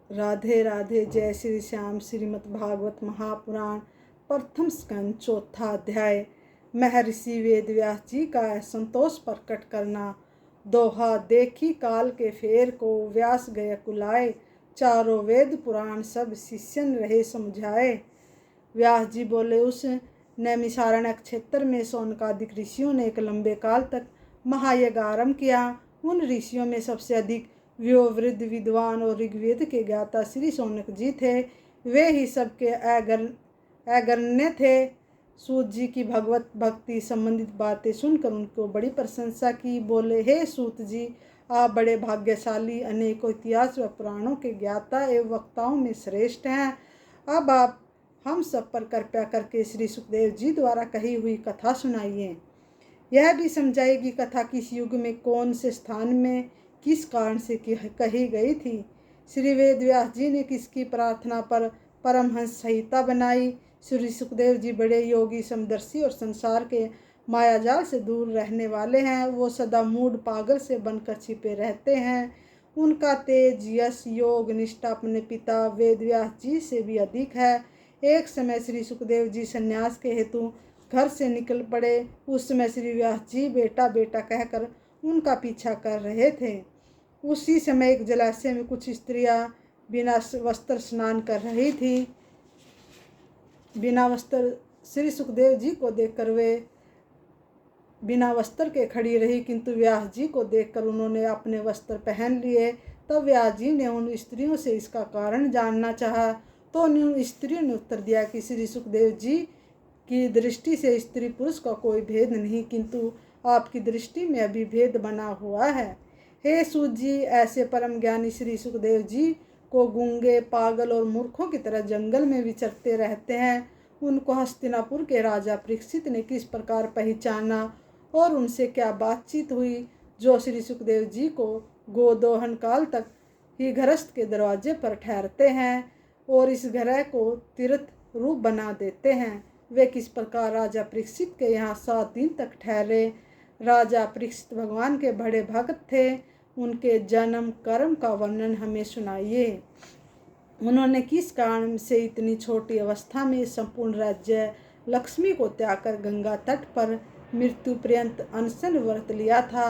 राधे राधे। जय श्री श्याम। श्रीमद् भागवत महापुराण प्रथम स्कंद चौथा अध्याय। महर्षि वेद व्यास जी का संतोष प्रकट करना। दोहा। देखी काल के फेर को व्यास गए कुलाए, चारों वेद पुराण सब शिष्यन रहे समझाए। व्यास जी बोले, उस नैमिषारण्य क्षेत्र में शौनकादिक ऋषियों ने एक लंबे काल तक महायज्ञ आरंभ किया। उन ऋषियों में सबसे अधिक वयोवृद्ध विद्वान और ऋग्वेद के ज्ञाता श्री शौनक जी थे। वे ही सबके अग्रण्य थे। सूत जी की भगवत भक्ति संबंधित बातें सुनकर उनको बड़ी प्रशंसा की। बोले, हे सूत जी, आप बड़े भाग्यशाली, अनेकों इतिहास व पुराणों के ज्ञाता एवं वक्ताओं में श्रेष्ठ हैं। अब आप हम सब पर कृपया करके श्री सुखदेव जी द्वारा कही हुई कथा सुनाइए। यह भी समझाएगी कथा किस युग में, कौन से स्थान में, किस कारण से कही गई थी। श्री वेद व्यास जी ने किसकी प्रार्थना पर परमहंस संहिता बनाई। श्री सुखदेव जी बड़े योगी, समदर्शी और संसार के मायाजाल से दूर रहने वाले हैं। वो सदा मूड पागल से बनकर छिपे रहते हैं। उनका तेज, यश, योग, निष्ठा अपने पिता वेद व्यास जी से भी अधिक है। एक समय श्री सुखदेव जी संन्यास के हेतु घर से निकल पड़े। उस समय श्री व्यास जी बेटा बेटा कहकर उनका पीछा कर रहे थे। उसी समय एक जलाशय में कुछ स्त्रियां बिना वस्त्र स्नान कर रही थी। बिना वस्त्र श्री सुखदेव जी को देखकर वे बिना वस्त्र के खड़ी रही, किंतु व्यास जी को देखकर उन्होंने अपने वस्त्र पहन लिए। तब व्यास जी ने उन स्त्रियों से इसका कारण जानना चाहा, तो उन स्त्रियों ने उत्तर दिया कि श्री सुखदेव जी की दृष्टि से स्त्री पुरुष का कोई भेद नहीं, किंतु आपकी दृष्टि में अभी भेद बना हुआ है। हे सूत जी, ऐसे परम ज्ञानी श्री सुखदेव जी को गूंगे, पागल और मूर्खों की तरह जंगल में विचरते रहते हैं। उनको हस्तिनापुर के राजा परीक्षित ने किस प्रकार पहचाना और उनसे क्या बातचीत हुई, जो श्री सुखदेव जी को गोदोहन काल तक ही गृहस्थ के दरवाजे पर ठहरते हैं और इस ग्रह को तीर्थ रूप बना देते हैं। वे किस प्रकार राजा परीक्षित के यहाँ 7 दिन तक ठहरे। राजा परीक्षित भगवान के बड़े भक्त थे। उनके जन्म कर्म का वर्णन हमें सुनाइए। उन्होंने किस कारण से इतनी छोटी अवस्था में संपूर्ण राज्य लक्ष्मी को त्याग कर गंगा तट पर मृत्यु पर्यंत अनशन व्रत लिया था।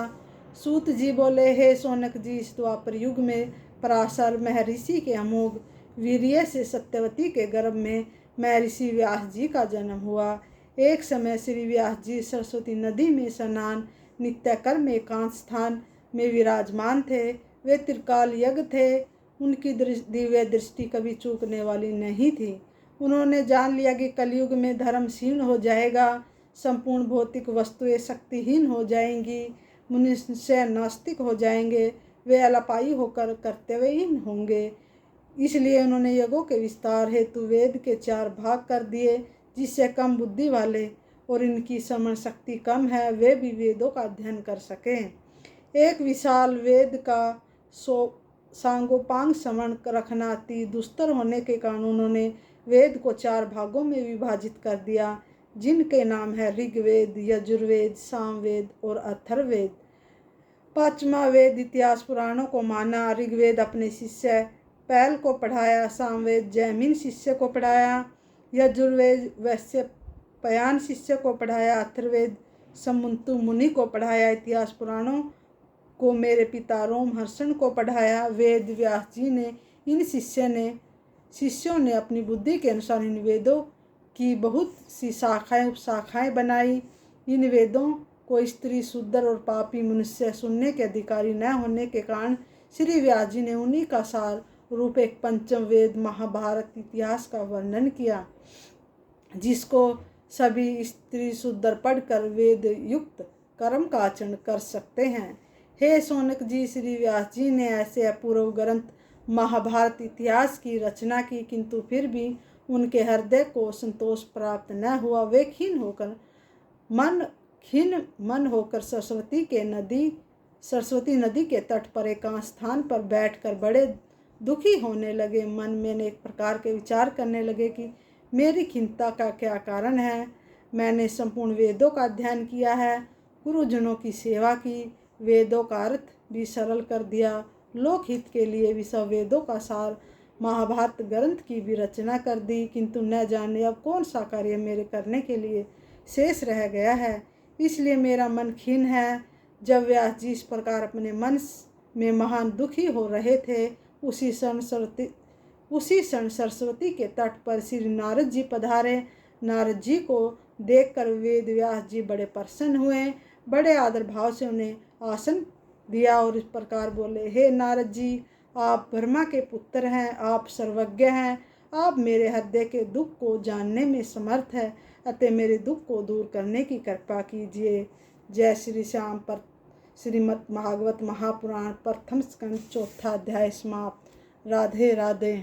सूत जी बोले, हे शौनक जी, इस द्वापर युग में पराशर महर्षि के अमोघ वीर्य से सत्यवती के गर्भ में महर्षि व्यास जी का जन्म हुआ। एक समय श्री व्यास जी सरस्वती नदी में स्नान नित्य कर्म में एकांत स्थान में विराजमान थे। वे त्रिकाल यज्ञ थे। उनकी दिव्य दृष्टि कभी चूकने वाली नहीं थी। उन्होंने जान लिया कि कलयुग में धर्म क्षीण हो जाएगा, संपूर्ण भौतिक वस्तुएं शक्तिहीन हो जाएंगी, मनुष्य नास्तिक हो जाएंगे, वे अल्पायु होकर कर्तव्यहीन होंगे। इसलिए उन्होंने यज्ञों के विस्तार हेतु वेद के 4 भाग कर दिए, जिससे कम बुद्धि वाले और इनकी समझ शक्ति कम है वे भी वेदों का अध्ययन कर सकें। एक विशाल वेद का सांगोपांग श्रवण रखना अति दुस्तर होने के कारण उन्होंने वेद को 4 भागों में विभाजित कर दिया, जिनके नाम है ऋग्वेद, यजुर्वेद, सामवेद और अथर्ववेद। 5वां वेद इतिहास पुराणों को माना। ऋग्वेद अपने शिष्य पैल को पढ़ाया, सामवेद जैमिन शिष्य को पढ़ाया, यजुर्वेद वैश्यपायन शिष्य को पढ़ाया, अथर्ववेद समंतु मुनि को पढ़ाया, इतिहास पुराणों को मेरे पिता रोमहर्षण को पढ़ाया। वेद व्यास जी ने इन शिष्यों ने अपनी बुद्धि के अनुसार इन वेदों की बहुत सी शाखाएं उपशाखाएं बनाई। इन वेदों को स्त्री, शूद्र और पापी मनुष्य सुनने के अधिकारी न होने के कारण श्री व्यास जी ने उन्हीं का सार रूप एक 5वां वेद महाभारत इतिहास का वर्णन किया, जिसको सभी स्त्री शूद्र पढ़कर वेद युक्त कर्म का आचरण कर सकते हैं। हे शौनक जी, श्री व्यास जी ने ऐसे अपूर्व ग्रंथ महाभारत इतिहास की रचना की, किंतु फिर भी उनके हृदय को संतोष प्राप्त न हुआ। वे खीन मन होकर सरस्वती नदी के तट पर एकांत स्थान पर बैठकर बड़े दुखी होने लगे। मन में एक प्रकार के विचार करने लगे कि मेरी खिन्नता का क्या कारण है। मैंने संपूर्ण वेदों का अध्ययन किया है, गुरुजनों की सेवा की, वेदों का अर्थ भी सरल कर दिया, लोकहित के लिए भी सब वेदों का सार महाभारत ग्रंथ की भी रचना कर दी, किंतु न जाने अब कौन सा कार्य मेरे करने के लिए शेष रह गया है। इसलिए मेरा मन खिन्न है। जब व्यास जी इस प्रकार अपने मन में महान दुखी हो रहे थे, उसी क्षण सरस्वती के तट पर श्री नारद जी पधारे। नारद जी को देखकर वेद व्यास जी बड़े प्रसन्न हुए, बड़े आदर भाव से उन्हें आसन दिया और इस प्रकार बोले, हे नारद जी, आप ब्रह्मा के पुत्र हैं, आप सर्वज्ञ हैं, आप मेरे हृदय के दुख को जानने में समर्थ है, अतः मेरे दुख को दूर करने की कृपा कीजिए। जय श्री श्याम। पर श्रीमद् भागवत महापुराण प्रथम स्कंद चौथा अध्याय समाप्त। राधे राधे।